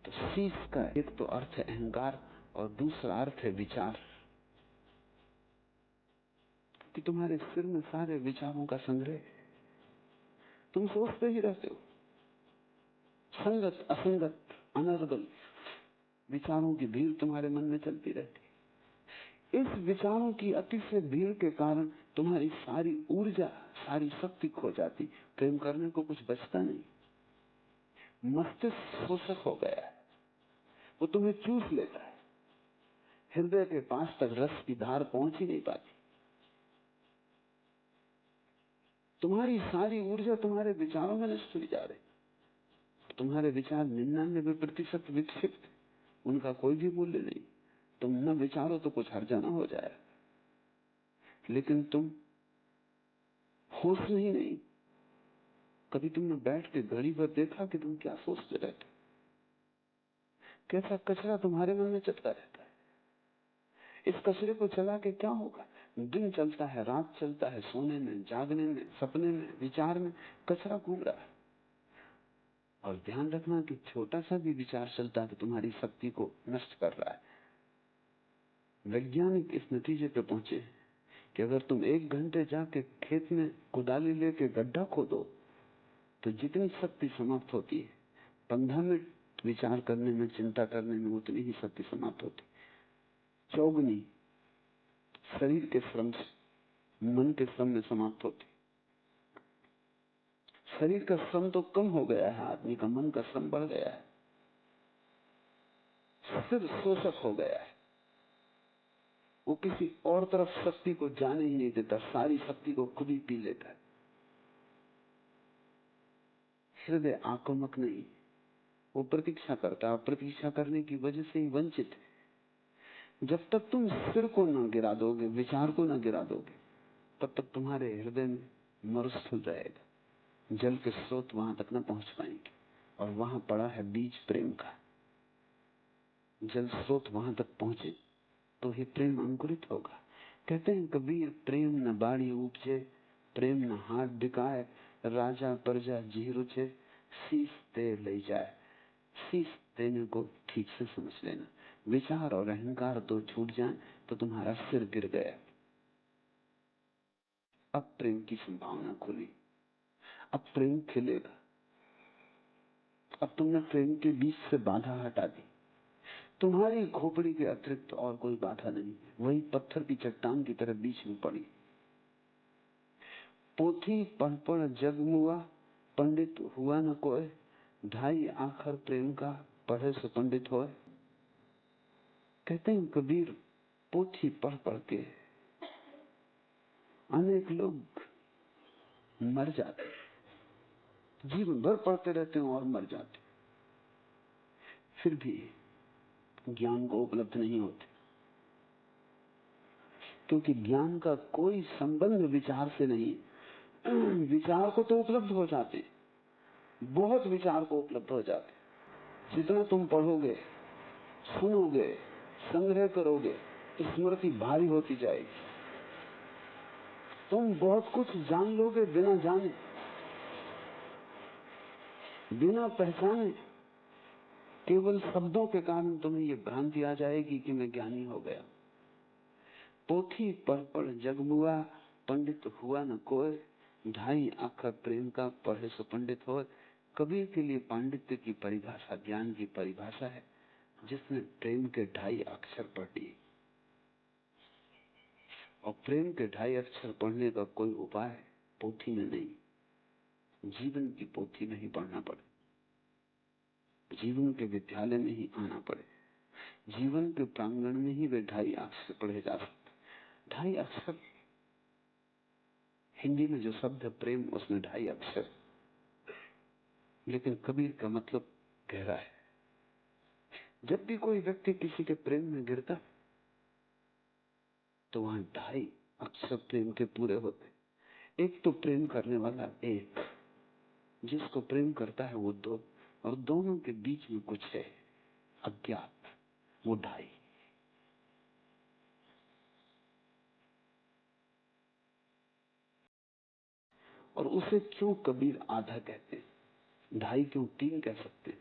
तो शीश का एक तो अर्थ है अहंकार और दूसरा अर्थ है विचार, कि तुम्हारे सिर में सारे विचारों का संग्रह है। तुम सोचते ही रहते हो, संगत असंगत अनर्गल विचारों की भीड़ तुम्हारे मन में चलती रहती है। इस विचारों की अतिशय भीड़ के कारण तुम्हारी सारी ऊर्जा, सारी शक्ति खो जाती, प्रेम करने को कुछ बचता नहीं। मस्तिष्क शोषक हो गया है, वो तुम्हें चूस लेता है, हृदय के पास तक रस की धार पहुंच ही नहीं पाती। तुम्हारी सारी ऊर्जा तुम्हारे विचारों में नष्ट हुई जा रही। तुम्हारे विचार 99% विक्षिप्त, उनका कोई भी मूल्य नहीं। तुम न विचारो तो कुछ हर्जाना हो जाए, लेकिन तुम होश नहीं। कभी तुमने बैठ के घड़ी भर देखा कि तुम क्या सोचते रहते, कैसा कचरा तुम्हारे मन में चलता रहता है। इस कचरे को चला के क्या होगा? दिन चलता है, रात चलता है, सोने में, जागने में, सपने में, विचार में कचरा घूम रहा है। और ध्यान रखना कि छोटा सा भी विचार चलता है तो तुम्हारी शक्ति को नष्ट कर रहा है। वैज्ञानिक इस नतीजे पे पहुंचे कि अगर तुम 1 घंटे जाके खेत में कुदाली लेके गड्ढा खोदो तो जितनी शक्ति समाप्त होती है, 15 मिनट विचार करने में, चिंता करने में उतनी ही शक्ति समाप्त होती। चौगुनी शरीर के श्रम से, मन के श्रम में समाप्त होती। शरीर का श्रम तो कम हो गया है आदमी का, मन का श्रम बढ़ गया है। सिर शोषक हो गया है, वो किसी और तरफ शक्ति को जाने ही नहीं देता, सारी शक्ति को खुद ही पी लेता है। हृदय आक्रामक नहीं, वो प्रतीक्षा करता है, प्रतीक्षा करने की वजह से ही वंचित है। जब तक तुम सिर को न गिरा दोगे, विचार को न गिरा दोगे, तब तक तुम्हारे हृदय में मरुस्थल रहेगा, जल के स्रोत वहां तक न पहुंच पाएंगे। और वहां पड़ा है बीज प्रेम का। जल स्रोत वहां तक पहुंचे तो ही प्रेम अंकुरित होगा। कहते हैं कबीर, प्रेम न बाड़ी उपजे, प्रेम न हाथ बिकाए, राजा प्रजा जी रुचे, शीश दे ले जाए। शीश देने को ठीक से समझ लेना। विचार और अहंकार तो छूट जाए तो तुम्हारा सिर गिर गया। अब प्रेम की संभावना खुली, अब प्रेम खिलेगा। अब तुमने प्रेम के बीच से बाधा हटा दी। तुम्हारी खोपड़ी के अतिरिक्त और कोई बाधा नहीं, वही पत्थर की चट्टान की तरह बीच में पड़ी। पोथी पढ़ पढ़ जग मुआ, पंडित हुआ न कोई, ढाई आखर प्रेम का पढ़े से पंडित होए। कहते हैं कबीर, पोथी पढ़ पढ़ के अनेक लोग मर जाते, जीवन भर पढ़ते रहते हैं और मर जाते, फिर भी ज्ञान को उपलब्ध नहीं होते, क्योंकि ज्ञान का कोई संबंध विचार से नहीं। विचार को तो उपलब्ध हो जाते, बहुत विचार को उपलब्ध हो जाते। जितना तुम पढ़ोगे, सुनोगे, संग्रह करोगे, स्मृति भारी होती जाएगी। तुम बहुत कुछ जान लोगे बिना जाने, बिना पहचाने। केवल शब्दों के कारण तुम्हें ये भ्रांति आ जाएगी कि मैं ज्ञानी हो गया। पोथी पढ़ पढ़ जग मुआ, पंडित हुआ न कोई, ढाई आखर प्रेम का पढ़े सो पंडित हो। कबीर के लिए पांडित्य की परिभाषा ज्ञान की परिभाषा है, जिसने प्रेम के 2.5 अक्षर पढ़ लिए। और प्रेम के 2.5 अक्षर पढ़ने का कोई उपाय पोथी में नहीं, जीवन की पोथी में ही पढ़ना पड़े, जीवन के विद्यालय में ही आना पड़े, जीवन के प्रांगण में ही वे 2.5 अक्षर पढ़े जा सकते। 2.5 अक्षर, हिंदी में जो शब्द है प्रेम, उसमें 2.5 अक्षर, लेकिन कबीर का मतलब गहरा है। जब भी कोई व्यक्ति किसी के प्रेम में गिरता तो वहां 2.5 अक्षर प्रेम के पूरे होते। एक तो प्रेम करने वाला एक, जिसको प्रेम करता है वो 2, और दोनों के बीच में कुछ है अज्ञात, वो 2.5। और उसे क्यों कबीर आधा कहते हैं, 2.5 क्यों 3 कह सकते हैं?